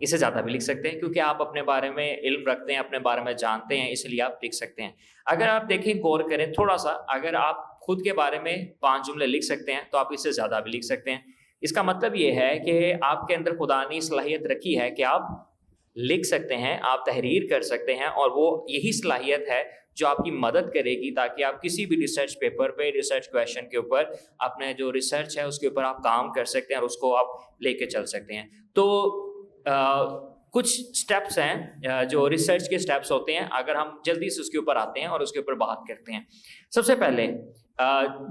اس سے زیادہ بھی لکھ سکتے ہیں کیونکہ آپ اپنے بارے میں علم رکھتے ہیں, اپنے بارے میں جانتے ہیں, اس لیے آپ لکھ سکتے ہیں. اگر آپ دیکھیں, غور کریں تھوڑا سا, اگر آپ خود کے بارے میں 5 جملے لکھ سکتے ہیں تو آپ اس سے زیادہ بھی لکھ سکتے ہیں. اس کا مطلب یہ ہے کہ آپ کے اندر خدا نے صلاحیت رکھی ہے کہ آپ لکھ سکتے ہیں, آپ تحریر کر سکتے ہیں, اور وہ یہی صلاحیت ہے جو آپ کی مدد کرے گی تاکہ آپ کسی بھی ریسرچ پیپر پہ, ریسرچ کویشچن کے اوپر, اپنے جو ریسرچ ہے اس کے اوپر آپ کام کر سکتے ہیں اور اس کو آپ لے کے چل سکتے ہیں. تو کچھ سٹیپس ہیں جو ریسرچ کے سٹیپس ہوتے ہیں, اگر ہم جلدی سے اس کے اوپر آتے ہیں اور اس کے اوپر بات کرتے ہیں. سب سے پہلے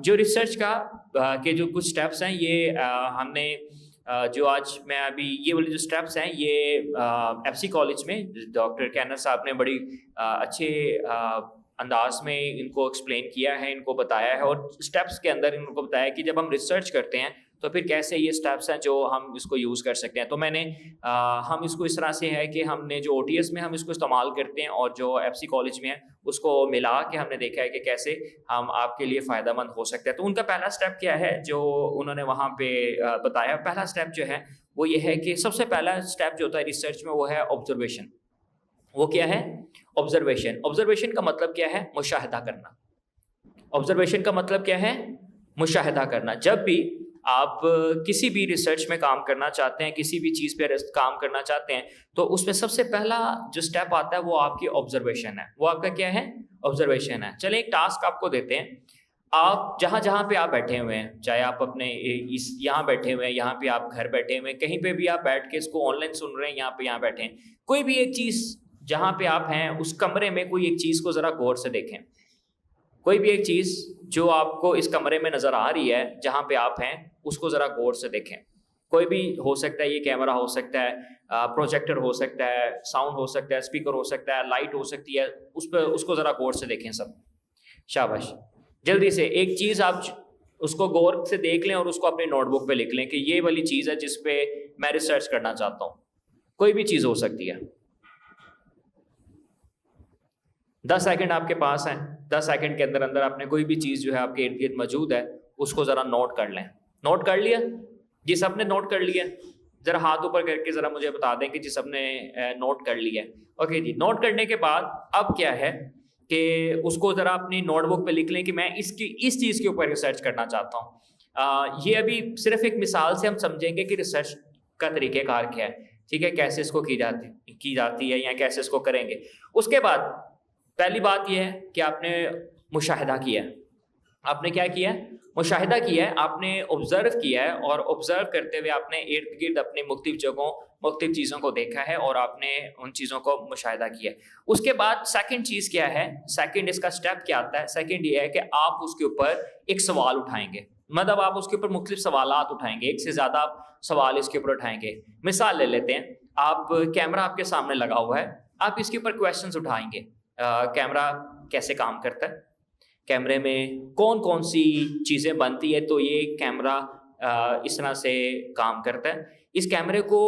جو ریسرچ کا کے جو کچھ سٹیپس ہیں, یہ ہم نے جو آج میں ابھی یہ والے جو سٹیپس ہیں یہ ایف سی کالج میں ڈاکٹر کینر صاحب نے بڑی اچھے انداز میں ان کو ایکسپلین کیا ہے, ان کو بتایا ہے, اور سٹیپس کے اندر ان کو بتایا کہ جب ہم ریسرچ کرتے ہیں تو پھر کیسے یہ سٹیپس ہیں جو ہم اس کو یوز کر سکتے ہیں. تو میں نے ہم اس کو اس طرح سے ہے کہ ہم نے جو او ٹی ایس میں ہم اس کو استعمال کرتے ہیں اور جو ایف سی کالج میں ہے اس کو ملا کے ہم نے دیکھا ہے کہ کیسے ہم آپ کے لیے فائدہ مند ہو سکتا ہے. تو ان کا پہلا سٹیپ کیا ہے جو انہوں نے وہاں پہ بتایا, پہلا سٹیپ جو ہے وہ یہ ہے کہ سب سے پہلا سٹیپ جو ہوتا ہے ریسرچ میں وہ ہے آبزرویشن. وہ کیا ہے؟ آبزرویشن. آبزرویشن کا مطلب کیا ہے؟ مشاہدہ کرنا. آبزرویشن کا مطلب کیا ہے؟ مشاہدہ کرنا. جب بھی آپ کسی بھی ریسرچ میں کام کرنا چاہتے ہیں, کسی بھی چیز پہ کام کرنا چاہتے ہیں, تو اس میں سب سے پہلا جو سٹیپ آتا ہے وہ آپ کی آبزرویشن ہے. وہ آپ کا کیا ہے؟ آبزرویشن ہے. چلیں ایک ٹاسک آپ کو دیتے ہیں, آپ جہاں پہ آپ بیٹھے ہوئے ہیں, چاہے آپ اپنے یہاں بیٹھے ہوئے ہیں, یہاں پہ آپ گھر بیٹھے ہوئے ہیں, کہیں پہ بھی آپ بیٹھ کے اس کو آن لائن سن رہے ہیں, یہاں بیٹھے ہیں, کوئی بھی ایک چیز جہاں پہ آپ ہیں اس کمرے میں کوئی ایک چیز کو ذرا غور سے دیکھیں. کوئی بھی ایک چیز جو آپ کو اس کمرے میں نظر آ رہی ہے جہاں پہ آپ ہیں اس کو ذرا غور سے دیکھیں. کوئی بھی ہو سکتا ہے, یہ کیمرہ ہو سکتا ہے, پروجیکٹر ہو سکتا ہے, ساؤنڈ ہو سکتا ہے, اسپیکر ہو سکتا ہے, لائٹ ہو سکتی ہے, اس کو ذرا غور سے دیکھیں سب. شاباش. جلدی سے ایک چیز آپ اس کو غور سے دیکھ لیں اور اس کو اپنے نوٹ بک پہ لکھ لیں کہ یہ والی چیز ہے جس پہ میں ریسرچ کرنا چاہتا ہوں. کوئی بھی چیز ہو سکتی ہے. 10 سیکنڈ آپ کے پاس ہیں. 10 سیکنڈ کے اندر آپ نے کوئی بھی چیز جو ہے آپ کے ارد گرد موجود ہے اس کو ذرا نوٹ کر لیں. نوٹ کر لیا جی؟ سب نے نوٹ کر لیا؟ ذرا ہاتھ اوپر کر کے ذرا مجھے بتا دیں کہ جی سب نے نوٹ کر لیا. اوکے جی. نوٹ کرنے کے بعد اب کیا ہے کہ اس کو ذرا اپنی نوٹ بک پہ لکھ لیں کہ میں اس چیز کے اوپر ریسرچ کرنا چاہتا ہوں. یہ ابھی صرف ایک مثال سے ہم سمجھیں گے کہ ریسرچ کا طریقہ کار کیا ہے, ٹھیک ہے, کیسے اس کو کی جاتی ہے یا کیسے اس کو کریں گے. اس کے بعد پہلی بات یہ ہے کہ آپ نے مشاہدہ کیا ہے. آپ نے کیا کیا ہے؟ مشاہدہ کیا ہے. آپ نے آبزرو کیا ہے, اور آبزرو کرتے ہوئے آپ نے ارد گرد اپنے مختلف جگہوں مختلف چیزوں کو دیکھا ہے اور آپ نے ان چیزوں کو مشاہدہ کیا ہے. اس کے بعد سیکنڈ چیز کیا ہے؟ سیکنڈ اس کا سٹیپ کیا آتا ہے؟ سیکنڈ یہ ہے کہ آپ اس کے اوپر ایک سوال اٹھائیں گے. مطلب آپ اس کے اوپر مختلف سوالات اٹھائیں گے, ایک سے زیادہ آپ سوال اس کے اوپر اٹھائیں گے. مثال لے لیتے ہیں, آپ کیمرہ آپ کے سامنے لگا ہوا ہے, آپ اس کے اوپر کویشچنز اٹھائیں گے. کیمرہ کیسے کام کرتا ہے, کیمرے میں کون کون سی چیزیں بنتی ہے, تو یہ کیمرہ اس طرح سے کام کرتا ہے. اس کیمرے کو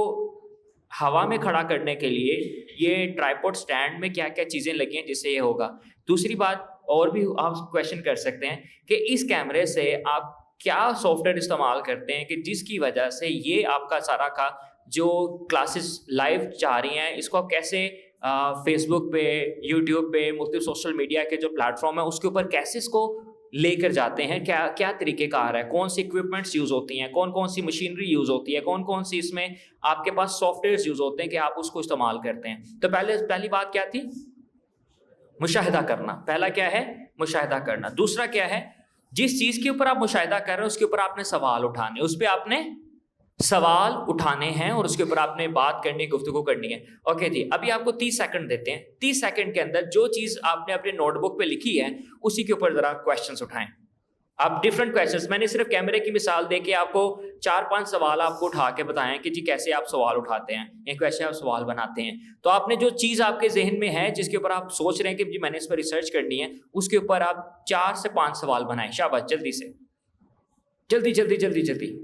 ہوا میں کھڑا کرنے کے لیے یہ ٹرائیپوڈ سٹینڈ میں کیا کیا چیزیں لگی ہیں جس سے یہ ہوگا. دوسری بات اور بھی آپ کویشچن کر سکتے ہیں کہ اس کیمرے سے آپ کیا سافٹ ویئر استعمال کرتے ہیں کہ جس کی وجہ سے یہ آپ کا سارا کا جو کلاسز لائیو جا رہی ہیں اس کو آپ کیسے فیس بک پہ, یوٹیوب پہ, مختلف سوشل میڈیا کے جو پلیٹ فارم ہے اس کے اوپر کیسے اس کو لے کر جاتے ہیں, کیا طریقہ کار ہے, کون سی اکوپمنٹس یوز ہوتی ہیں, کون سی مشینری یوز ہوتی ہے, کون سی اس میں آپ کے پاس سافٹ ویئرز یوز ہوتے ہیں کہ آپ اس کو استعمال کرتے ہیں. تو پہلی بات کیا تھی؟ مشاہدہ کرنا. پہلا کیا ہے؟ مشاہدہ کرنا. دوسرا کیا ہے؟ جس چیز کے اوپر آپ مشاہدہ کر رہے ہیں اس کے اوپر آپ نے سوال اٹھانے, اس پہ آپ نے سوال اٹھانے ہیں اور اس کے اوپر آپ نے بات کرنی, گفتگو کرنی ہے. اوکے جی. ابھی آپ کو 30 سیکنڈ دیتے ہیں. 30 سیکنڈ کے اندر جو چیز آپ نے اپنے نوٹ بک پہ لکھی ہے اسی کے اوپر ذرا کویشچنس اٹھائیں. آپ ڈفرنٹ کویشچنس, میں نے صرف کیمرے کی مثال دے کے آپ کو 4-5 سوال آپ کو اٹھا کے بتائیں کہ جی کیسے آپ سوال اٹھاتے ہیں یا کیسے آپ سوال بناتے ہیں. تو آپ نے جو چیز آپ کے ذہن میں ہے جس کے اوپر آپ سوچ رہے ہیں کہ جی میں نے اس پر ریسرچ کرنی ہے, اس کے اوپر آپ 4 سے 5 سوال بنائیں. شاباش, جلدی سے, جلدی جلدی جلدی جلدی.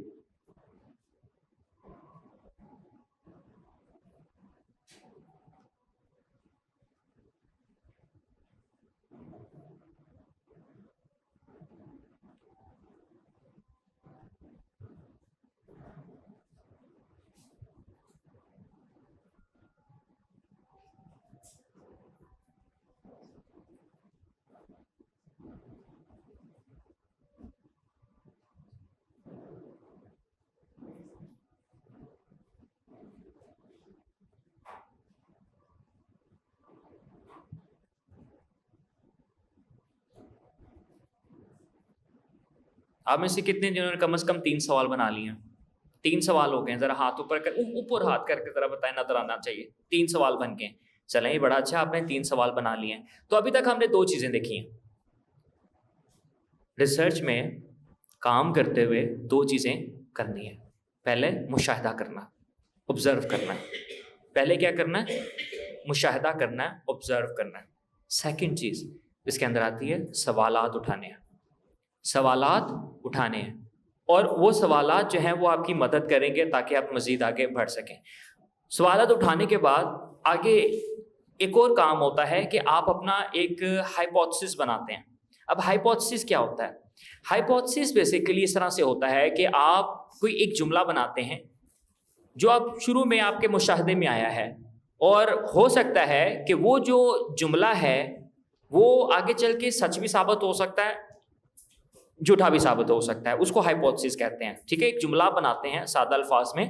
آپ میں سے کتنے جنہوں نے کم از کم 3 سوال بنا لیے ہیں؟ 3 سوال ہو گئے ہیں. ذرا ہاتھ اوپر ہاتھ کر کے ذرا بتائیں، نظر آنا چاہیے. 3 سوال بن گئے. چلیں یہ بڑا اچھا، آپ نے 3 سوال بنا لیے ہیں. تو ابھی تک ہم نے 2 چیزیں دیکھی ہیں. ریسرچ میں کام کرتے ہوئے 2 چیزیں کرنی ہیں. پہلے مشاہدہ کرنا، آبزرو کرنا. پہلے کیا کرنا ہے؟ مشاہدہ کرنا ہے، آبزرو کرنا ہے. سیکنڈ چیز اس کے اندر آتی ہے سوالات اٹھانے ہیں. سوالات اٹھانے ہیں، اور وہ سوالات جو ہیں وہ آپ کی مدد کریں گے تاکہ آپ مزید آگے بڑھ سکیں. سوالات اٹھانے کے بعد آگے ایک اور کام ہوتا ہے کہ آپ اپنا ایک ہائپوتھسس بناتے ہیں. اب ہائپوتھسس کیا ہوتا ہے؟ ہائپوتھسس بیسیکلی اس طرح سے ہوتا ہے کہ آپ کوئی ایک جملہ بناتے ہیں جو آپ شروع میں آپ کے مشاہدے میں آیا ہے، اور ہو سکتا ہے کہ وہ جو جملہ ہے وہ آگے چل کے سچ بھی ثابت ہو سکتا ہے، جھوٹا بھی ثابت ہو سکتا ہے. اس کو ہائپوتھسس کہتے ہیں. ٹھیک ہے، ایک جملہ بناتے ہیں سادہ الفاظ میں.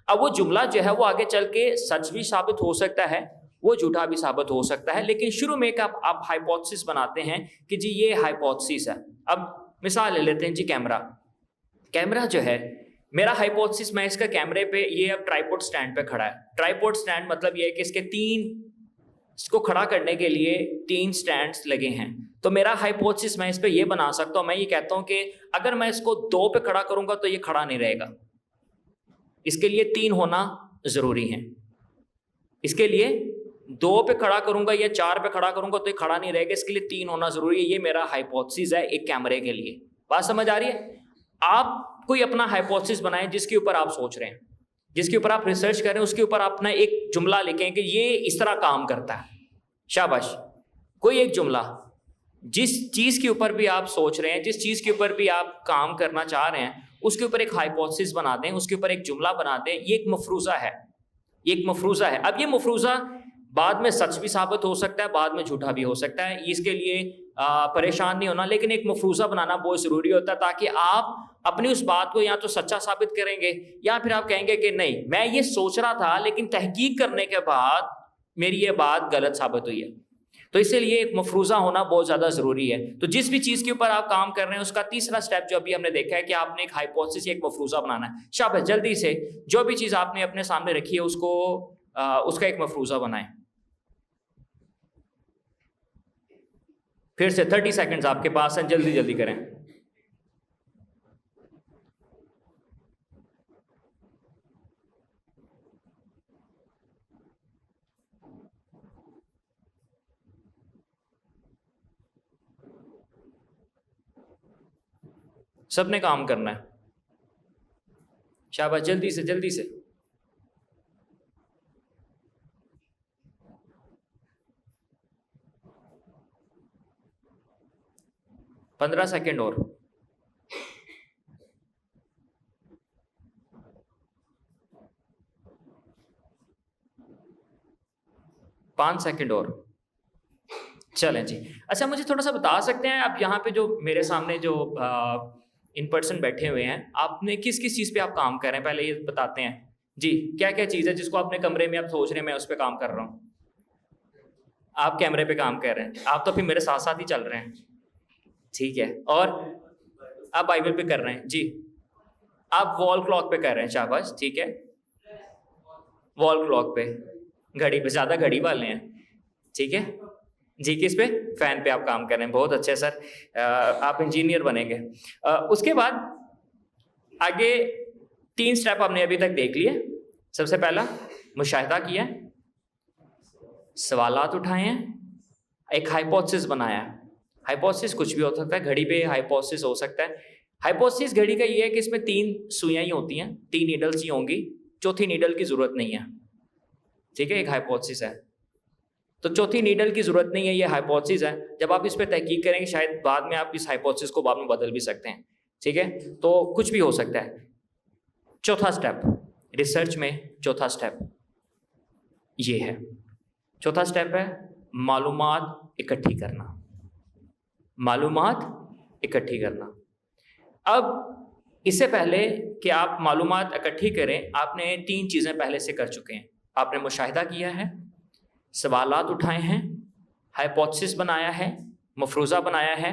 اب وہ جملہ جو ہے وہ آگے چل کے سچ بھی ثابت ہو سکتا ہے، وہ جھوٹا بھی ثابت ہو سکتا ہے، لیکن شروع میں ایک آپ ہائپوتھسس بناتے ہیں کہ جی یہ ہائپوتھسس ہے. اب مثال لے لیتے ہیں جی، کیمرہ جو ہے میرا ہائپوتھسس، میں اس کا کیمرے پہ، یہ اب ٹرائیپوڈ سٹینڈ پہ کھڑا ہے. ٹرائیپوڈ سٹینڈ مطلب یہ ہے کہ اس کو کھڑا کرنے کے لیے 3 سٹینڈز لگے ہیں. تو میرا ہائپوتھسس میں اس پہ یہ بنا سکتا ہوں، میں یہ کہتا ہوں کہ اگر میں اس کو 2 پہ کھڑا کروں گا تو یہ کھڑا نہیں رہے گا. اس کے لیے 3 ہونا ضروری ہے. اس کے لیے 2 پہ کھڑا کروں گا یا 4 پہ کھڑا کروں گا تو یہ کھڑا نہیں رہے گا. اس کے لیے 3 ہونا ضروری ہے. یہ میرا ہائپوتھسس ہے ایک کیمرے کے لیے. بات سمجھ آ رہی ہے؟ آپ کوئی اپنا ہائپوتھسس بنائیں جس کے اوپر آپ سوچ رہے ہیں، جس کے اوپر آپ ریسرچ کر رہے ہیں، اس کے اوپر اپنا ایک جملہ لکھیں کہ یہ اس طرح کام کرتا ہے. شاباش. کوئی ایک جملہ جس چیز کے اوپر بھی آپ سوچ رہے ہیں، جس چیز کے اوپر بھی آپ کام کرنا چاہ رہے ہیں، اس کے اوپر ایک ہائپوتھسس بنا دیں، اس کے اوپر ایک جملہ بنا دیں. یہ ایک مفروضہ ہے، یہ ایک مفروضہ ہے. اب یہ مفروضہ بعد میں سچ بھی ثابت ہو سکتا ہے، بعد میں جھوٹا بھی ہو سکتا ہے. اس کے لیے پریشان نہیں ہونا، لیکن ایک مفروضہ بنانا بہت ضروری ہوتا ہے تاکہ آپ اپنی اس بات کو یا تو سچا ثابت کریں گے، یا پھر آپ کہیں گے کہ نہیں میں یہ سوچ رہا تھا لیکن تحقیق کرنے کے بعد میری یہ بات غلط ثابت ہوئی ہے. تو اسی لیے ایک مفروضہ ہونا بہت زیادہ ضروری ہے. تو جس بھی چیز کے اوپر آپ کام کر رہے ہیں اس کا تیسرا سٹیپ جو ابھی ہم نے دیکھا ہے کہ آپ نے ایک ہائپوتھسس، ایک مفروضہ بنانا ہے. شاباش، جلدی سے جو بھی چیز آپ نے اپنے سامنے رکھی ہے اس کا ایک مفروضہ بنائیں. پھر سے 30 سیکنڈز آپ کے پاس ہیں، جلدی جلدی کریں. سب نے کام کرنا ہے. شاباش، جلدی سے جلدی سے. 15 سیکنڈ اور. 5 سیکنڈ اور. چلیں جی. اچھا مجھے تھوڑا سا بتا سکتے ہیں آپ یہاں پہ جو میرے سامنے جو ان پرسن بیٹھے ہوئے ہیں، آپ نے کس کس چیز پہ آپ کام کر رہے ہیں؟ پہلے یہ بتاتے ہیں جی، کیا کیا چیز ہے جس کو اپنے کمرے میں آپ سوچ رہے ہیں میں اس پہ کام کر رہا ہوں؟ آپ کیمرے پہ کام کر رہے ہیں، آپ تو پھر میرے ساتھ ساتھ ہی چل رہے ہیں. ٹھیک ہے. اور آپ بائبل پہ کر رہے ہیں جی، آپ وال کلاک پہ کر رہے ہیں. شاباش، ٹھیک ہے. وال کلاک پہ، گھڑی پہ، زیادہ گھڑی والے ہیں. ٹھیک ہے جی. کس پہ؟ فین پہ آپ کام کر رہے ہیں. بہت اچھے سر، آپ انجینئر بنیں گے. اس کے بعد آگے 3 سٹیپ آپ نے ابھی تک دیکھ لیے. سب سے پہلا مشاہدہ کیا، سوالات اٹھائے ہیں، ایک ہائپوتھسس بنایا. ہائپوتھسس کچھ بھی ہو سکتا ہے، گھڑی پہ ہائپوتھسس ہو سکتا ہے. ہائپوتھسس گھڑی کا یہ ہے کہ اس میں 3 سوئیاں ہی ہوتی ہیں، 3 نیڈلز ہی ہوں گی، چوتھی نیڈل کی ضرورت نہیں ہے. ٹھیک ہے، ایک ہائپوتھسس ہے تو چوتھی نیڈل کی ضرورت نہیں ہے. یہ ہائپوتھسس ہے. جب آپ اس پہ تحقیق کریں گے شاید بعد میں آپ اس ہائپوتھسس کو بعد میں بدل بھی سکتے ہیں. ٹھیک ہے، تو کچھ بھی ہو سکتا ہے. چوتھا سٹیپ ریسرچ میں، چوتھا سٹیپ یہ ہے. چوتھا سٹیپ ہے معلومات اکٹھی کرنا. معلومات اکٹھی کرنا. اب اس سے پہلے کہ آپ معلومات اکٹھی کریں، آپ نے 3 چیزیں پہلے سے کر چکے ہیں. آپ نے مشاہدہ کیا ہے، سوالات اٹھائے ہیں، ہائپوتھسس بنایا ہے، مفروضہ بنایا ہے.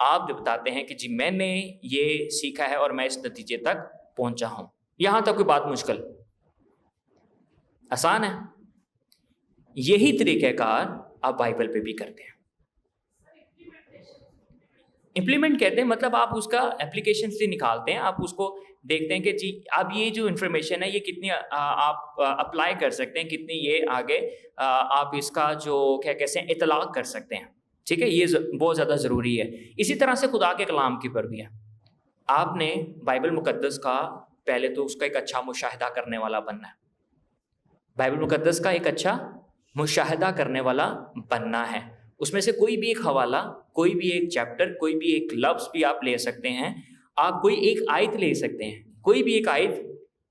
آپ بتاتے ہیں کہ جی میں نے یہ سیکھا ہے اور میں اس نتیجے تک پہنچا ہوں. یہاں تک کوئی بات مشکل؟ آسان ہے. یہی طریقہ کار آپ بائبل پہ بھی کرتے ہیں. امپلیمنٹ کہتے ہیں مطلب آپ اس کا اپلیکیشن سے نکالتے ہیں, آپ اس کو دیکھتے ہیں کہ جی اب یہ جو انفارمیشن ہے یہ کتنی آپ اپلائی کر سکتے ہیں, کتنی یہ آگے آپ اس کا جو کیا کہتے ہیں اطلاق کر سکتے ہیں. ٹھیک ہے, یہ بہت زیادہ ضروری ہے. اسی طرح سے خدا کے کلام کی پر بھی ہے. آپ نے بائبل مقدس کا پہلے تو اس کا ایک اچھا مشاہدہ کرنے والا بننا ہے. بائبل مقدس کا ایک اچھا مشاہدہ کرنے والا بننا ہے. اس میں سے کوئی بھی ایک حوالہ, کوئی بھی ایک چیپٹر, کوئی بھی ایک لفظ بھی آپ لے سکتے ہیں. آپ کوئی ایک آیت لے سکتے ہیں, کوئی بھی ایک آیت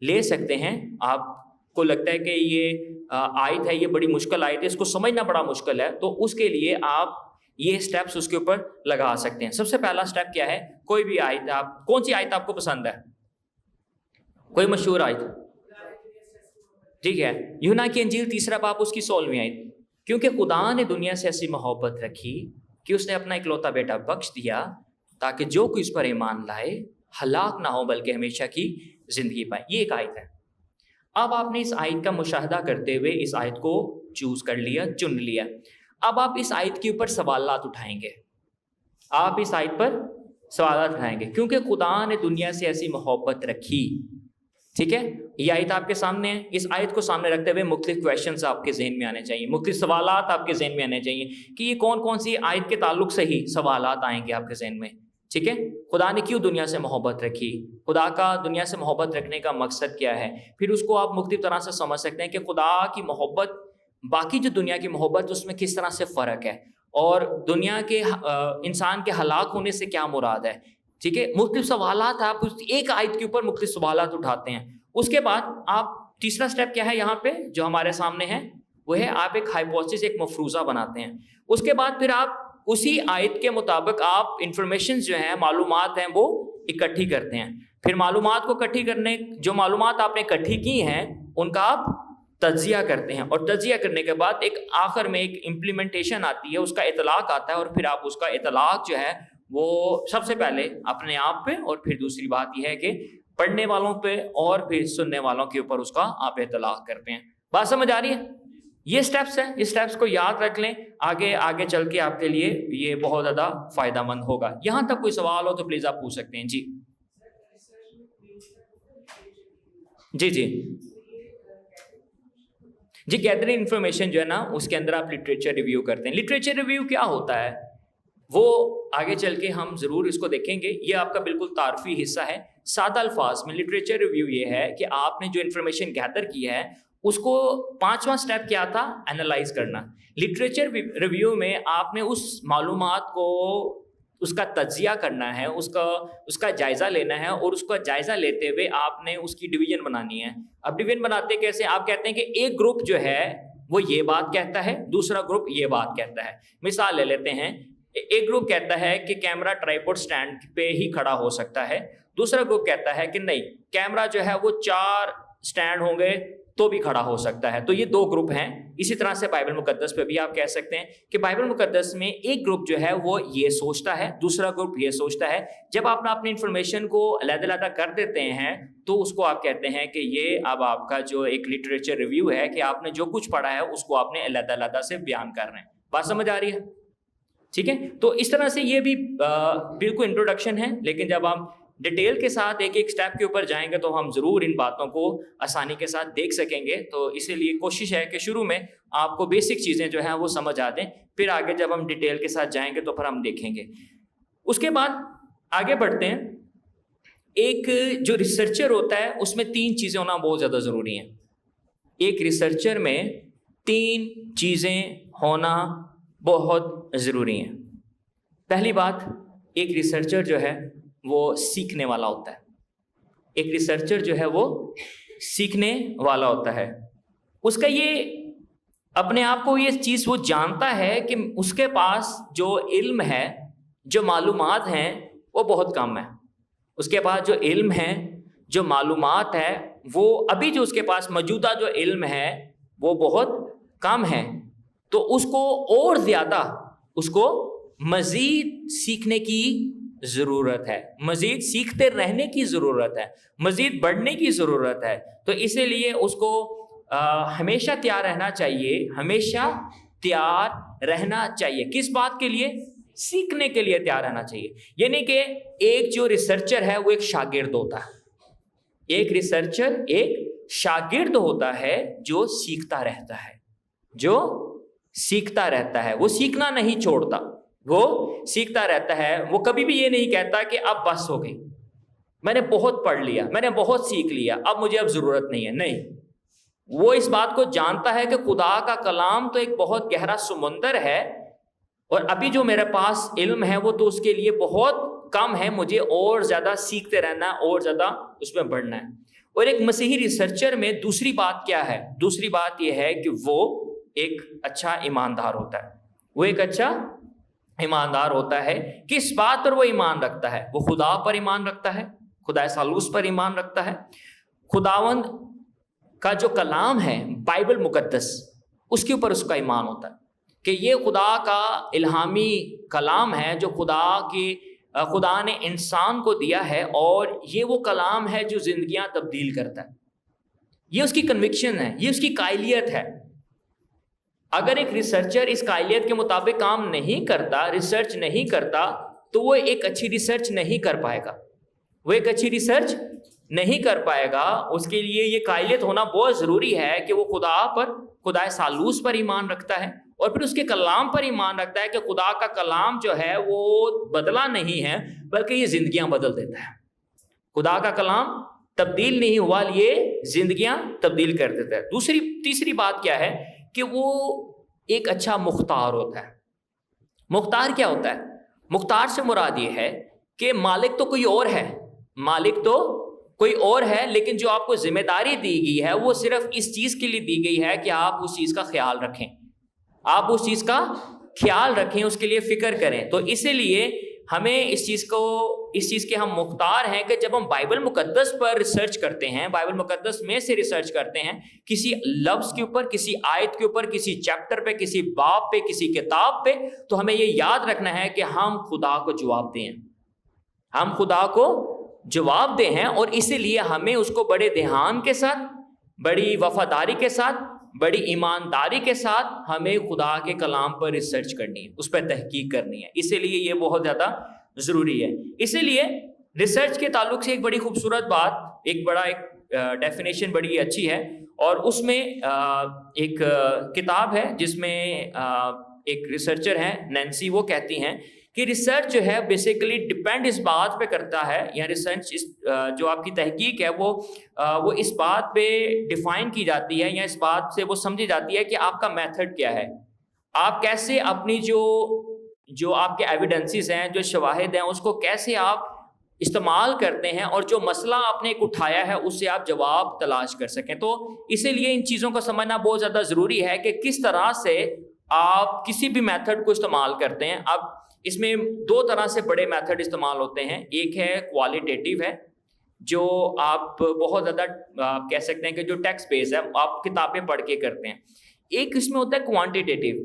لے سکتے ہیں. آپ کو لگتا ہے کہ یہ آیت ہے, یہ بڑی مشکل آیت ہے, اس کو سمجھنا بڑا مشکل ہے, تو اس کے لیے آپ یہ سٹیپس اس کے اوپر لگا سکتے ہیں. سب سے پہلا سٹیپ کیا ہے؟ کوئی بھی آیت, آپ کون سی آیت آپ کو پسند ہے؟ کوئی مشہور آیت؟ ٹھیک ہے, یوحنا کی انجیل 3 باب اس کی 16ویں آیت. کیونکہ خدا نے دنیا سے ایسی محبت رکھی کہ اس نے اپنا اکلوتا بیٹا بخش دیا تاکہ جو کوئی اس پر ایمان لائے ہلاک نہ ہو بلکہ ہمیشہ کی زندگی پائے. یہ ایک آیت ہے. اب آپ نے اس آیت کا مشاہدہ کرتے ہوئے اس آیت کو چوز کر لیا, چن لیا. اب آپ اس آیت کے اوپر سوالات اٹھائیں گے. آپ اس آیت پر سوالات اٹھائیں گے کیونکہ خدا نے دنیا سے ایسی محبت رکھی. ٹھیک ہے, یہ آیت آپ کے سامنے ہے. اس آیت کو سامنے رکھتے ہوئے مختلف کویشچنز آپ کے ذہن میں آنے چاہیے, مختلف سوالات آپ کے ذہن میں آنے چاہیے کہ یہ کون کون سی آیت کے تعلق سے ہی سوالات آئیں گے آپ کے ذہن میں. ٹھیک ہے, خدا نے کیوں دنیا سے محبت رکھی, خدا کا دنیا سے محبت رکھنے کا مقصد کیا ہے. پھر اس کو آپ مختلف طرح سے سمجھ سکتے ہیں کہ خدا کی محبت باقی جو دنیا کی محبت اس میں کس طرح سے فرق ہے, اور دنیا کے انسان کے ہلاک ہونے سے کیا مراد ہے. ٹھیک ہے, مختلف سوالات آپ ایک آیت کے اوپر مختلف سوالات اٹھاتے ہیں. اس کے بعد آپ تیسرا سٹیپ کیا ہے یہاں پہ جو ہمارے سامنے ہے, وہ ہے آپ ایک ہائپوتھیسس, ایک مفروضہ بناتے ہیں. اس کے بعد پھر آپ اسی آیت کے مطابق آپ انفارمیشن جو ہیں, معلومات ہیں, وہ اکٹھی کرتے ہیں. پھر معلومات کو اکٹھی کرنے, جو معلومات آپ نے اکٹھی کی ہیں ان کا آپ تجزیہ کرتے ہیں, اور تجزیہ کرنے کے بعد ایک آخر میں ایک امپلیمنٹیشن آتی ہے, اس کا اطلاق آتا ہے, اور پھر آپ اس کا اطلاق جو ہے وہ سب سے پہلے اپنے آپ پہ, اور پھر دوسری بات یہ ہے کہ پڑھنے والوں پہ اور پھر سننے والوں کے اوپر اس کا آپ اطلاق کرتے ہیں. بات سمجھ آ رہی ہے؟ یہ سٹیپس ہیں, اس سٹیپس کو یاد رکھ لیں, آگے چل کے آپ کے لیے یہ بہت زیادہ فائدہ مند ہوگا. یہاں تک کوئی سوال ہو تو پلیز آپ پوچھ سکتے ہیں. جی جی جی جی گیدرنگ انفارمیشن جو ہے نا, اس کے اندر آپ لٹریچر ریویو کرتے ہیں. لٹریچر ریویو کیا ہوتا ہے وہ آگے چل کے ہم ضرور اس کو دیکھیں گے. یہ آپ کا بالکل تعارفی حصہ ہے. سادہ الفاظ میں لٹریچر ریویو یہ ہے کہ آپ نے جو انفارمیشن گیدر کی ہے اس کو 5واں سٹیپ کیا تھا, انالائز کرنا. لٹریچر ریویو میں آپ نے اس معلومات کو, اس کا تجزیہ کرنا ہے, اس کا جائزہ لینا ہے, اور اس کا جائزہ لیتے ہوئے آپ نے اس کی ڈویژن بنانی ہے. اب ڈویژن بناتے کیسے؟ آپ کہتے ہیں کہ ایک گروپ جو ہے وہ یہ بات کہتا ہے, دوسرا گروپ یہ بات کہتا ہے. مثال لے لیتے ہیں, ایک گروپ کہتا ہے کہ کیمرہ ٹرائیپوڈ سٹینڈ پہ ہی کھڑا ہو سکتا ہے, دوسرا گروپ کہتا ہے کہ نہیں, کیمرہ جو ہے وہ 4 سٹینڈ ہوں گے تو بھی کھڑا ہو سکتا ہے. تو یہ 2 گروپ ہیں. اسی طرح سے بائبل مقدس پہ بھی آپ کہہ سکتے ہیں کہ بائبل مقدس میں ایک گروپ جو ہے وہ یہ سوچتا ہے, دوسرا گروپ یہ سوچتا ہے. جب آپ اپنی انفارمیشن کو علیحدہ علیحدہ کر دیتے ہیں تو اس کو آپ کہتے ہیں کہ یہ اب آپ کا جو ایک لٹریچر ریویو ہے کہ آپ نے جو کچھ پڑھا ہے اس کو آپ نے علیحدہ علیحدہ سے بیان کر رہے ہیں. بات سمجھ آ رہی ہے؟ ٹھیک ہے, تو اس طرح سے یہ بھی بالکل انٹروڈکشن ہے, لیکن جب ہم ڈیٹیل کے ساتھ ایک ایک سٹیپ کے اوپر جائیں گے تو ہم ضرور ان باتوں کو آسانی کے ساتھ دیکھ سکیں گے. تو اسی لیے کوشش ہے کہ شروع میں آپ کو بیسک چیزیں جو ہیں وہ سمجھ آ دیں, پھر آگے جب ہم ڈیٹیل کے ساتھ جائیں گے تو پھر ہم دیکھیں گے. اس کے بعد آگے بڑھتے ہیں. ایک جو ریسرچر ہوتا ہے اس میں 3 چیزیں ہونا بہت زیادہ ضروری ہیں. ایک ریسرچر میں 3 چیزیں ہونا بہت ضروری ہیں. پہلی بات, ایک ریسرچر جو ہے وہ سیکھنے والا ہوتا ہے. ایک ریسرچر جو ہے وہ سیکھنے والا ہوتا ہے. اس کا یہ اپنے آپ کو یہ چیز وہ جانتا ہے کہ اس کے پاس جو علم ہے, جو معلومات ہیں وہ بہت کم ہے. اس کے پاس جو علم ہے, جو معلومات ہے, وہ ابھی جو اس کے پاس موجودہ جو علم ہے وہ بہت کم ہے. تو اس کو اور زیادہ اس کو مزید سیکھنے کی ضرورت ہے، مزید سیکھتے رہنے کی ضرورت ہے، مزید بڑھنے کی ضرورت ہے. تو اسی لیے اس کو ہمیشہ تیار رہنا چاہیے، ہمیشہ تیار رہنا چاہیے. کس بات کے لیے؟ سیکھنے کے لیے تیار رہنا چاہیے. یعنی کہ ایک جو ریسرچر ہے وہ ایک شاگرد ہوتا ہے. ایک ریسرچر ایک شاگرد ہوتا ہے جو سیکھتا رہتا ہے، جو سیکھتا رہتا ہے. وہ سیکھنا نہیں چھوڑتا، وہ سیکھتا رہتا ہے. وہ کبھی بھی یہ نہیں کہتا کہ اب بس ہو گئی، میں نے بہت پڑھ لیا، میں نے بہت سیکھ لیا، اب مجھے اب ضرورت نہیں ہے. نہیں، وہ اس بات کو جانتا ہے کہ خدا کا کلام تو ایک بہت گہرا سمندر ہے، اور ابھی جو میرے پاس علم ہے وہ تو اس کے لیے بہت کم ہے، مجھے اور زیادہ سیکھتے رہنا ہے، اور زیادہ اس میں بڑھنا ہے. اور ایک مسیحی ریسرچر میں دوسری بات کیا ہے؟ دوسری بات یہ ہے کہ وہ ایک اچھا ایماندار ہوتا ہے. وہ ایک اچھا ایماندار ہوتا ہے. کس بات پر وہ ایمان رکھتا ہے؟ وہ خدا پر ایمان رکھتا ہے، خدا ثالوث پر ایمان رکھتا ہے. خداوند کا جو کلام ہے بائبل مقدس، اس کے اوپر اس کا ایمان ہوتا ہے کہ یہ خدا کا الہامی کلام ہے جو خدا نے انسان کو دیا ہے، اور یہ وہ کلام ہے جو زندگیاں تبدیل کرتا ہے. یہ اس کی کنوکشن ہے، یہ اس کی قائلیت ہے. اگر ایک ریسرچر اس قائلیت کے مطابق کام نہیں کرتا، ریسرچ نہیں کرتا، تو وہ ایک اچھی ریسرچ نہیں کر پائے گا. وہ ایک اچھی ریسرچ نہیں کر پائے گا. اس کے لیے یہ قائلیت ہونا بہت ضروری ہے کہ وہ خدا ثالوث پر ایمان رکھتا ہے، اور پھر اس کے کلام پر ایمان رکھتا ہے کہ خدا کا کلام جو ہے وہ بدلا نہیں ہے، بلکہ یہ زندگیاں بدل دیتا ہے. خدا کا کلام تبدیل نہیں ہوا، یہ زندگیاں تبدیل کر دیتا ہے. تیسری بات کیا ہے کہ وہ ایک اچھا مختار ہوتا ہے. مختار کیا ہوتا ہے؟ مختار سے مراد یہ ہے کہ مالک تو کوئی اور ہے، مالک تو کوئی اور ہے، لیکن جو آپ کو ذمہ داری دی گئی ہے وہ صرف اس چیز کے لیے دی گئی ہے کہ آپ اس چیز کا خیال رکھیں، آپ اس چیز کا خیال رکھیں، اس کے لیے فکر کریں. تو اسی لیے ہمیں اس چیز کے ہم مختار ہیں کہ جب ہم بائبل مقدس پر ریسرچ کرتے ہیں، بائبل مقدس میں سے ریسرچ کرتے ہیں کسی لفظ کے اوپر، کسی آیت کے اوپر، کسی چیپٹر پہ، کسی باب پہ، کسی کتاب پہ، تو ہمیں یہ یاد رکھنا ہے کہ ہم خدا کو جواب دیں، ہم خدا کو جواب دیں ہیں. اور اسی لیے ہمیں اس کو بڑے دھیان کے ساتھ، بڑی وفاداری کے ساتھ، بڑی ایمانداری کے ساتھ ہمیں خدا کے کلام پر ریسرچ کرنی ہے، اس پر تحقیق کرنی ہے. اسی لیے یہ بہت زیادہ ضروری ہے. اسی لیے ریسرچ کے تعلق سے ایک بڑی خوبصورت بات، ایک ڈیفینیشن بڑی اچھی ہے، اور اس میں ایک کتاب ہے جس میں ایک ریسرچر ہیں نینسی، وہ کہتی ہیں کہ ریسرچ جو ہے بیسیکلی ڈپینڈ اس بات پہ کرتا ہے، یا ریسرچ جو آپ کی تحقیق ہے وہ اس بات پہ ڈیفائن کی جاتی ہے، یا اس بات سے وہ سمجھی جاتی ہے کہ آپ کا میتھڈ کیا ہے، آپ کیسے اپنی جو آپ کے ایویڈنسز ہیں، جو شواہد ہیں، اس کو کیسے آپ استعمال کرتے ہیں، اور جو مسئلہ آپ نے اٹھایا ہے اس سے آپ جواب تلاش کر سکیں. تو اسی لیے ان چیزوں کو سمجھنا بہت زیادہ ضروری ہے کہ کس طرح سے آپ کسی بھی میتھڈ کو استعمال کرتے ہیں. اب اس میں دو طرح سے بڑے میتھڈ استعمال ہوتے ہیں. ایک ہے کوالیٹیٹیو ہے، جو آپ بہت زیادہ آپ کہہ سکتے ہیں کہ جو ٹیکسٹ بیس ہے، آپ کتابیں پڑھ کے کرتے ہیں. ایک اس میں ہوتا ہے کوانٹیٹیو،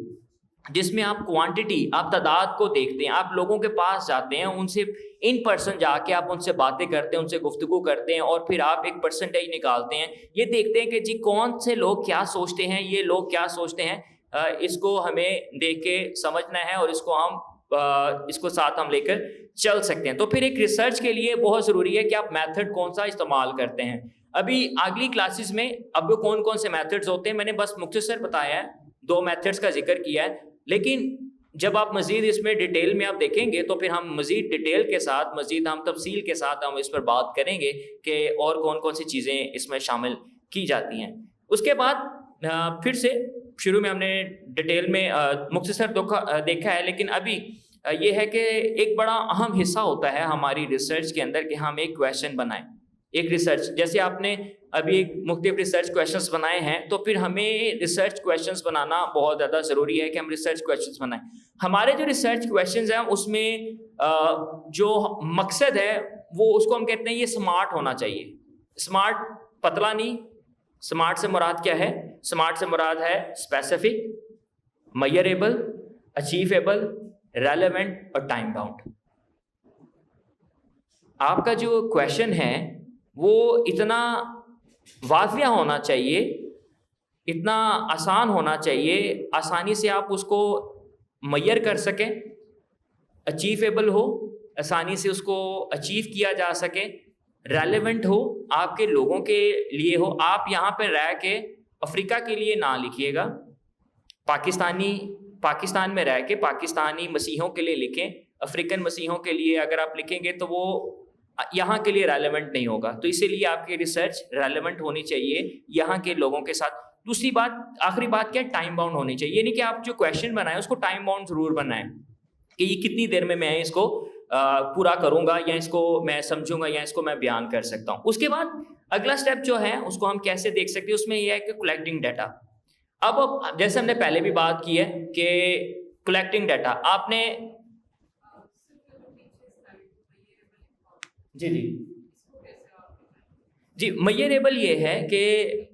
جس میں آپ کوانٹٹی، آپ تعداد کو دیکھتے ہیں، آپ لوگوں کے پاس جاتے ہیں، ان سے ان پرسن جا کے آپ ان سے باتیں کرتے ہیں، ان سے گفتگو کرتے ہیں، اور پھر آپ ایک پرسنٹیج نکالتے ہیں. یہ دیکھتے ہیں کہ جی کون سے لوگ کیا سوچتے ہیں، یہ لوگ کیا سوچتے ہیں. اس کو ہمیں دیکھ کے سمجھنا ہے، اور اس کو ساتھ ہم لے کر چل سکتے ہیں. تو پھر ایک ریسرچ کے لیے بہت ضروری ہے کہ آپ میتھڈ کون سا استعمال کرتے ہیں. ابھی اگلی کلاسز میں اب کون سے میتھڈز ہوتے ہیں، میں نے بس مختصر بتایا ہے، 2 میتھڈز کا ذکر کیا ہے. لیکن جب آپ مزید اس میں ڈیٹیل میں آپ دیکھیں گے تو پھر ہم مزید ڈیٹیل کے ساتھ، مزید ہم تفصیل کے ساتھ ہم اس پر بات کریں گے کہ اور کون سی چیزیں اس میں شامل کی جاتی ہیں. اس کے بعد پھر سے شروع میں ہم نے ڈیٹیل میں مختصر دیکھا ہے، لیکن ابھی یہ ہے کہ ایک بڑا اہم حصہ ہوتا ہے ہماری ریسرچ کے اندر کہ ہم ایک کویشچن بنائیں. ایک ریسرچ، جیسے آپ نے ابھی ایک مختلف ریسرچ کویشچنس بنائے ہیں، تو پھر ہمیں ریسرچ کویشچنس بنانا بہت زیادہ ضروری ہے کہ ہم ریسرچ کویشچنس بنائیں. ہمارے جو ریسرچ کویشچنس ہیں اس میں جو مقصد ہے وہ اس کو ہم کہتے ہیں یہ سمارٹ ہونا چاہیے. سمارٹ پتلا نہیں. سمارٹ سے مراد کیا ہے؟ سمارٹ سے مراد ہے اسپیسیفک، میئریبل، اچیویبل، ریلیونٹ اور ٹائم باؤنڈ. آپ کا جو کویشچن ہے وہ اتنا واضح ہونا چاہیے, اتنا آسان ہونا چاہیے, آسانی سے آپ اس کو میئر کر سکیں, اچیویبل ہو, آسانی سے اس کو اچیو کیا جا سکے, ریلیونٹ ہو, آپ کے لوگوں کے لیے ہو. آپ یہاں پہ رہ کے افریقہ کے لیے نہ لکھیے گا, پاکستان میں رہ کے پاکستانی مسیحوں کے لیے لکھیں. افریقن مسیحوں کے لیے اگر آپ لکھیں گے تو وہ یہاں کے لیے ریلیونٹ نہیں ہوگا. تو اسی لیے آپ کی ریسرچ ریلیونٹ ہونی چاہیے یہاں کے لوگوں کے ساتھ. دوسری بات, آخری بات کیا, ٹائم باؤنڈ ہونی چاہیے. یعنی کہ آپ جو کویشچن بنائیں اس کو ٹائم باؤنڈ ضرور بنائیں کہ یہ کتنی دیر میں اس کو پورا کروں گا, یا اس کو میں سمجھوں گا, یا اس کو میں بیان کر سکتا ہوں. اس کے بعد اگلا اسٹیپ جو ہے اس کو ہم کیسے دیکھ سکتے ہیں, اس میں یہ ہے کہ کلیکٹنگ ڈیٹا. اب جیسے ہم نے پہلے بھی بات کی ہے کہ کلیکٹنگ ڈیٹا آپ نے جی میئریبل یہ ہے کہ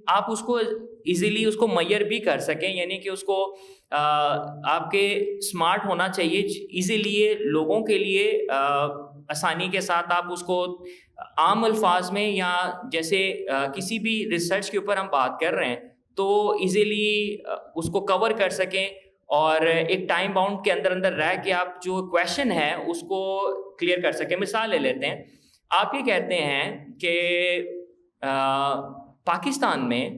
آپ اس کو ایزیلی اس کو میئر بھی کر سکیں. یعنی کہ اس کو آپ کے اسمارٹ ہونا چاہیے, ایزیلی لوگوں کے لیے آسانی کے ساتھ آپ اس کو عام الفاظ میں, یا جیسے کسی بھی ریسرچ کے اوپر ہم بات کر رہے ہیں تو ایزیلی اس کو کور کر سکیں, اور ایک ٹائم باؤنڈ کے اندر رہ کے آپ جو کویشچن ہے اس کو کلیئر کر سکیں. مثال لے لیتے ہیں, آپ یہ کہتے ہیں کہ پاکستان میں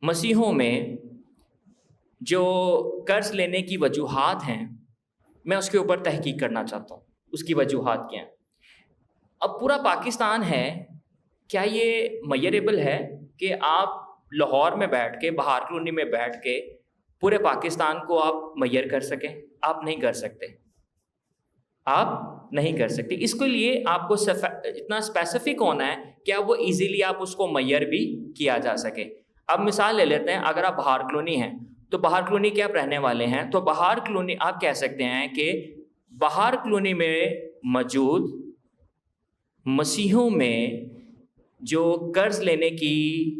مسیحوں میں جو قرض لینے کی وجوہات ہیں, میں اس کے اوپر تحقیق کرنا چاہتا ہوں, اس کی وجوہات کیا ہیں. اب پورا پاکستان ہے, کیا یہ میئریبل ہے کہ آپ لاہور میں بیٹھ کے, بہار کالونی میں بیٹھ کے پورے پاکستان کو آپ میئر کر سکیں؟ آپ نہیں کر سکتے, آپ نہیں کر سکتے. اس کے لیے آپ کو اتنا اسپیسیفک ہونا ہے کہ وہ ایزیلی آپ اس کو میئر بھی کیا جا سکے. اب مثال لے لیتے ہیں, اگر آپ بہار کالونی ہیں تو بہار کالونی کے آپ رہنے والے ہیں, تو بہار کالونی آپ کہہ سکتے ہیں کہ بہار کالونی میں موجود مسیحوں میں جو قرض لینے کی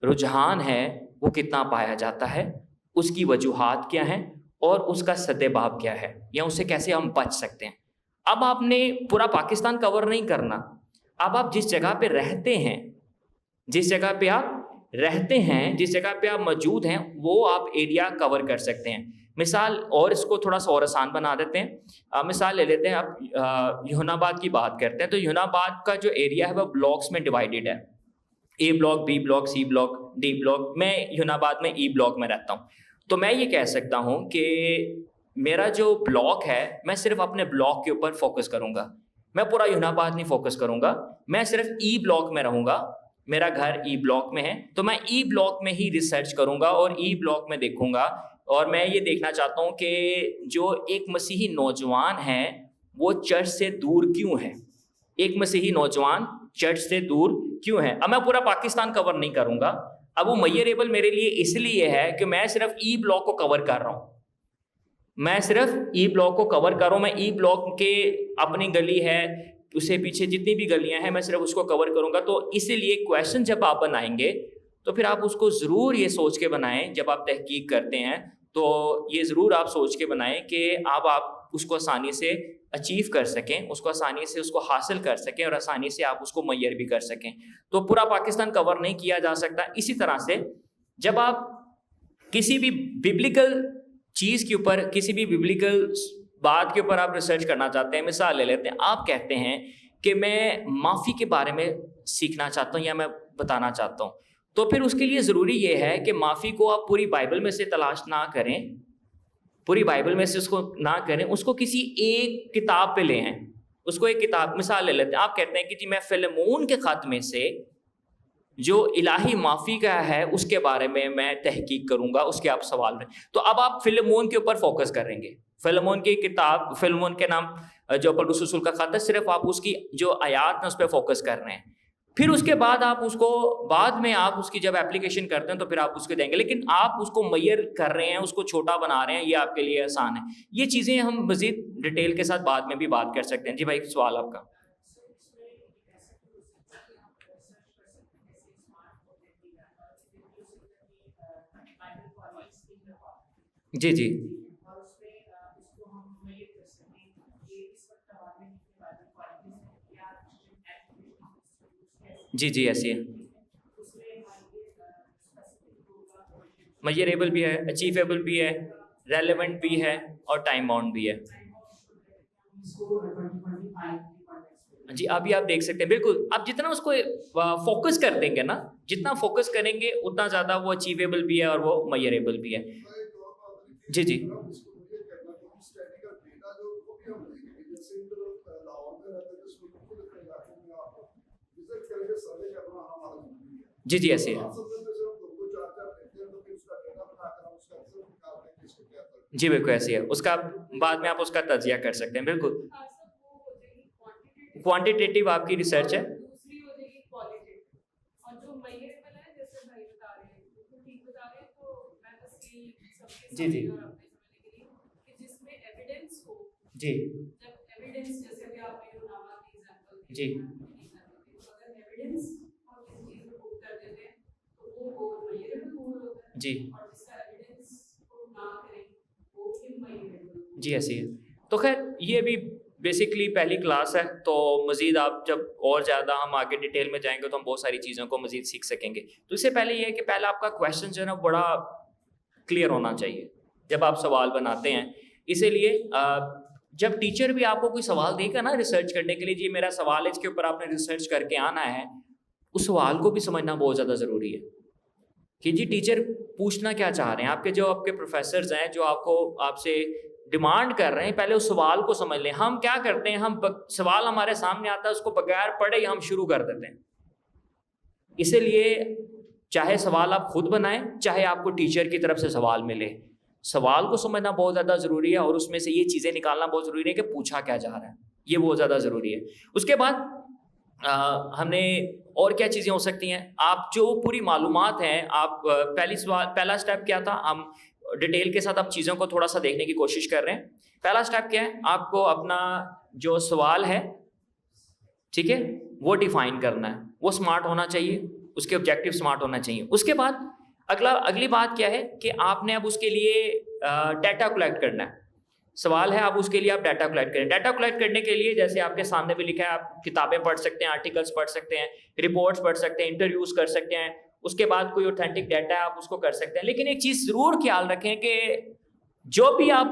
رجحان ہے وہ کتنا پایا جاتا ہے, اس کی وجوہات کیا ہیں, اور اس کا سدباب کیا ہے, یا اسے کیسے ہم بچ سکتے ہیں. اب آپ نے پورا پاکستان کور نہیں کرنا, اب آپ جس جگہ پہ رہتے ہیں, جس جگہ پہ آپ موجود ہیں, وہ آپ ایریا کور کر سکتے ہیں. مثال اور اس کو تھوڑا سا اور آسان بنا دیتے ہیں. مثال لے لیتے ہیں, آپ یونان آباد کی بات کرتے ہیں, تو یونان آباد کا جو ایریا ہے وہ بلاکس میں ڈیوائیڈڈ ہے, A block, B block, C block, D block. میں یونان آباد میں ای بلاک میں رہتا ہوں, تو میں یہ کہہ سکتا ہوں کہ میرا جو بلاک ہے میں صرف اپنے بلاک کے اوپر فوکس کروں گا, میں پورا یونان آباد نہیں فوکس کروں گا, میں صرف ای بلاک میں رہوں گا. میرا گھر ای بلاک میں ہے تو میں ای بلاک میں ہی ریسرچ کروں گا اور ای بلاک میں دیکھوں گا. اور میں یہ دیکھنا چاہتا ہوں کہ جو ایک مسیحی نوجوان ہے وہ چرچ سے دور کیوں ہے, ایک مسیحی نوجوان چرچ سے دور کیوں ہے. اب میں پورا پاکستان کور نہیں کروں گا, اب وہ میئریبل میرے لیے اس لیے ہے کہ میں صرف ای بلاک کو کور کر رہا ہوں, میں صرف ای بلاک کو کور کر رہا ہوں. میں ای بلاک کے اپنی گلی ہے, اسے پیچھے جتنی بھی گلیاں ہیں میں صرف اس کو کور کروں گا. تو اسی لیے کویشچن جب آپ بنائیں گے تو پھر آپ اس کو ضرور یہ سوچ کے بنائیں, جب آپ تحقیق کرتے ہیں تو یہ ضرور آپ سوچ کے بنائیں کہ آپ اس کو آسانی سے اچیو کر سکیں, اس کو آسانی سے اس کو حاصل کر سکیں, اور آسانی سے آپ اس کو میئر بھی کر سکیں. تو پورا پاکستان کور نہیں کیا جا سکتا. اسی طرح سے جب آپ کسی بھی ببلیکل چیز کے اوپر, کسی بھی ببلیکل بات کے اوپر آپ ریسرچ کرنا چاہتے ہیں, مثال لے لیتے ہیں, آپ کہتے ہیں کہ میں معافی کے بارے میں سیکھنا چاہتا ہوں یا میں بتانا چاہتا ہوں, تو پھر اس کے لیے ضروری یہ ہے کہ معافی کو آپ پوری بائبل میں سے تلاش نہ کریں, پوری بائبل میں سے اس کو نہ کریں, اس کو کسی ایک کتاب پہ لے ہیں, اس کو ایک کتاب. مثال لے لیتے ہیں, آپ کہتے ہیں کہ جی میں فلمون کے خط میں سے جو الہی معافی کا ہے اس کے بارے میں تحقیق کروں گا, اس کے آپ سوال میں. تو اب آپ فلمون کے اوپر فوکس کریں گے, فلمون کی کتاب, فلمون کے نام جو پولس رسول کا خط ہے, صرف آپ اس کی جو آیات ہیں اس پہ فوکس کر رہے ہیں. پھر اس کے بعد آپ اس کو بعد میں آپ اس کی جب اپلیکیشن کرتے ہیں تو پھر آپ اس کو دیں گے, لیکن آپ اس کو میئر کر رہے ہیں, اس کو چھوٹا بنا رہے ہیں, یہ آپ کے لیے آسان ہے. یہ چیزیں ہم مزید ڈیٹیل کے ساتھ بعد میں بھی بات کر سکتے ہیں. جی بھائی, سوال آپ کا. جی جی جی جی ایسی ہے. میجریبل بھی ہے, اچیویبل بھی ہے, ریلیونٹ بھی ہے, اور ٹائم باؤنڈ بھی ہے. جی ابھی آپ دیکھ سکتے ہیں بالکل, آپ جتنا اس کو فوکس کر دیں گے نا, جتنا فوکس کریں گے اتنا زیادہ وہ اچیویبل بھی ہے اور وہ میجریبل بھی ہے. جی جی جی جی ایسے ہے. جی بالکل ایسے ہے, اس کا بعد میں آپ اس کا تجزیہ کر سکتے ہیں. بالکل کوانٹیٹیو آپ کی ریسرچ ہے. جی جی جی جی جی جی ایسی ہے. تو خیر یہ بھی بیسکلی پہلی کلاس ہے, تو مزید آپ جب اور زیادہ ہم آگے ڈیٹیل میں جائیں گے تو ہم بہت ساری چیزوں کو مزید سیکھ سکیں گے. تو اس سے پہلے یہ ہے کہ پہلے آپ کا کویشچن جو ہے نا بڑا کلیئر ہونا چاہیے جب آپ سوال بناتے ہیں. اسی لیے جب ٹیچر بھی آپ کو کوئی سوال دے گا نا ریسرچ کرنے کے لیے, جی میرا سوال ہے اس کے اوپر آپ نے ریسرچ کر کے آنا ہے, اس سوال کو بھی سمجھنا بہت زیادہ ضروری ہے کہ جی ٹیچر پوچھنا کیا چاہ رہے ہیں. آپ کے جو آپ کے پروفیسرز ہیں جو آپ سے ڈیمانڈ کر رہے ہیں, پہلے اس سوال کو سمجھ لیں. ہم کیا کرتے ہیں, ہم سوال ہمارے سامنے آتا ہے اس کو بغیر پڑھے ہم شروع کر دیتے ہیں. اسی لیے چاہے سوال آپ خود بنائیں, چاہے آپ کو ٹیچر کی طرف سے سوال ملے, سوال کو سمجھنا بہت زیادہ ضروری ہے, اور اس میں سے یہ چیزیں نکالنا بہت ضروری ہے کہ پوچھا کیا جا رہا ہے, یہ بہت زیادہ ضروری ہے. اس کے بعد ہم نے اور کیا چیزیں ہو سکتی ہیں, آپ جو پوری معلومات ہیں, آپ پہلا اسٹیپ کیا تھا, ہم ڈیٹیل کے ساتھ آپ چیزوں کو تھوڑا سا دیکھنے کی کوشش کر رہے ہیں. پہلا اسٹیپ کیا ہے, آپ کو اپنا جو سوال ہے ٹھیک ہے وہ ڈیفائن کرنا ہے, وہ اسمارٹ ہونا چاہیے, اس کے آبجیکٹیو اسمارٹ ہونا چاہیے. اس کے بعد اگلی بات کیا ہے کہ آپ نے اب اس کے لیے ڈیٹا کلیکٹ کرنا ہے. سوال ہے اب اس کے لیے آپ ڈیٹا کلیکٹ کریں. ڈیٹا کلیکٹ کرنے کے لیے جیسے آپ کے سامنے بھی لکھا ہے, آپ کتابیں پڑھ سکتے ہیں, آرٹیکلس پڑھ سکتے ہیں, رپورٹس پڑھ سکتے ہیں, انٹرویوز کر سکتے ہیں. اس کے بعد کوئی اوتھینٹک ڈیٹا ہے آپ اس کو کر سکتے ہیں. لیکن ایک چیز ضرور خیال رکھیں کہ جو بھی آپ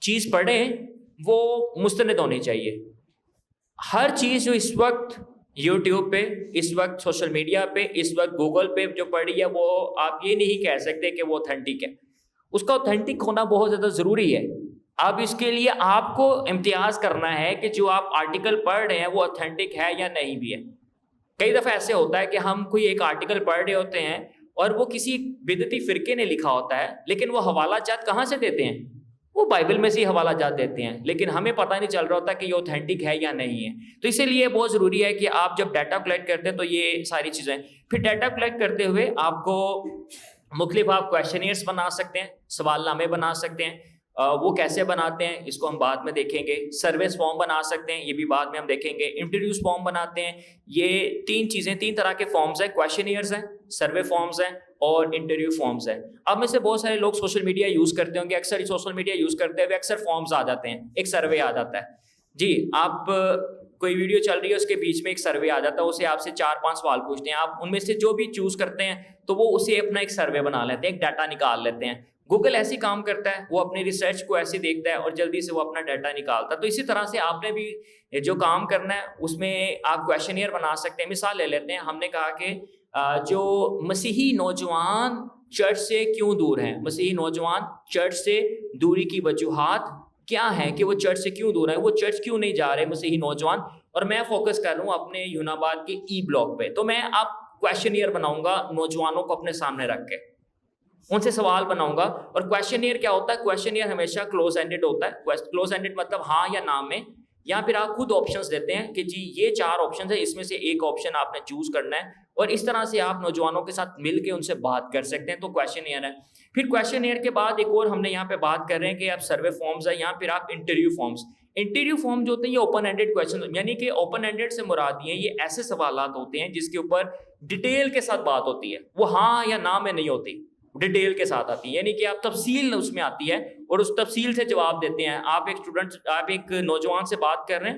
چیز پڑھیں وہ مستند ہونی چاہیے. ہر چیز جو اس وقت یوٹیوب پہ, اس وقت سوشل میڈیا پہ, اس وقت گوگل پہ جو پڑھی ہے وہ آپ یہ نہیں کہہ سکتے کہ وہ اوتھینٹک ہے. اس کا اوتھینٹک ہونا بہت زیادہ ضروری ہے. اب اس کے لیے آپ کو امتیاز کرنا ہے کہ جو آپ آرٹیکل پڑھ رہے ہیں وہ اوتھینٹک ہے یا نہیں بھی ہے. کئی دفعہ ایسے ہوتا ہے کہ ہم کوئی ایک آرٹیکل پڑھ رہے ہوتے ہیں اور وہ کسی بدعتی فرقے نے لکھا ہوتا ہے, لیکن وہ حوالہ جات کہاں سے دیتے ہیں, وہ بائبل میں سے ہی حوالہ جات دیتے ہیں, لیکن ہمیں پتہ نہیں چل رہا ہوتا کہ یہ اوتھینٹک ہے یا نہیں ہے. تو اسی لیے بہت ضروری ہے کہ آپ جب ڈیٹا کلیکٹ کرتے ہیں تو یہ ساری چیزیں. پھر ڈیٹا کلیکٹ کرتے ہوئے آپ کو مختلف آپ کویشچنیئرس بنا سکتے ہیں, سوال نامے بنا سکتے ہیں. وہ کیسے بناتے ہیں اس کو ہم بعد میں دیکھیں گے. سروس فارم بنا سکتے ہیں, یہ بھی بعد میں ہم دیکھیں گے. انٹرویوز فارم بناتے ہیں. یہ تین طرح کے فارمز ہیں, کویشچنیئرز ہیں, سروے فارمز ہیں اور انٹرویو فارمز ہیں. اب میں سے بہت سارے لوگ سوشل میڈیا یوز کرتے ہوں گے, اکثر سوشل میڈیا یوز کرتے ہوئے اکثر فارمز آ جاتے ہیں, ایک سروے آ جاتا ہے. جی آپ کوئی ویڈیو چل رہی ہے اس کے بیچ میں ایک سروے آ جاتا ہے, اسے آپ سے 4-5 سوال پوچھتے ہیں, آپ ان میں سے جو بھی چوز کرتے ہیں تو وہ اسے اپنا ایک سروے بنا لیتے ہیں, ایک ڈیٹا نکال لیتے ہیں. گوگل ایسے کام کرتا ہے, وہ اپنی ریسرچ کو ایسے دیکھتا ہے اور جلدی سے وہ اپنا ڈیٹا نکالتا ہے. تو اسی طرح سے آپ نے بھی جو کام کرنا ہے اس میں آپ کویشچنیئر بنا سکتے ہیں. مثال لے لیتے ہیں, ہم نے کہا کہ جو مسیحی نوجوان چرچ سے کیوں دور ہیں, مسیحی نوجوان چرچ سے دوری کی وجوہات کیا ہیں, کہ وہ چرچ سے کیوں دور ہیں, وہ چرچ کیوں نہیں جا رہے مسیحی نوجوان. اور میں فوکس کر رہا ہوں اپنے یوناباد کے ای بلاک پہ, تو میں اب کویشچنیئر بناؤں گا نوجوانوں کو اپنے سامنے رکھ کے, ان سے سوال بناؤں گا. اور کویشچنیئر کیا ہوتا ہے, کویشچنیئر ہمیشہ کلوز اینڈڈ ہوتا ہے. کلوز اینڈڈ مطلب ہاں یا نہ میں, یا پھر آپ خود آپشنز دیتے ہیں کہ جی یہ 4 آپشنز ہیں, اس میں سے ایک آپشن آپ نے چوز کرنا ہے, اور اس طرح سے آپ نوجوانوں کے ساتھ مل کے ان سے بات کر سکتے ہیں. تو کویشچنیئر ہے. پھر کویشچنیئر کے بعد ایک اور ہم نے یہاں پہ بات کر رہے ہیں کہ آپ سروے فارمز ہیں, یا پھر آپ انٹرویو فارمز. انٹرویو فارم جو ہوتے ہیں یہ اوپن اینڈڈ کویشچن, یعنی کہ اوپن اینڈڈ سے مراد یہ ایسے سوالات ہوتے ہیں جس کے اوپر ڈیٹیل کے ساتھ بات ہوتی ہے, وہ ہاں یا نہ میں نہیں ہوتی, ڈیٹیل کے ساتھ آتی ہے, یعنی کہ آپ تفصیل اس میں آتی ہے اور اس تفصیل سے جواب دیتے ہیں. آپ ایک نوجوان سے بات کر رہے ہیں,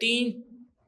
3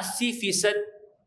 80%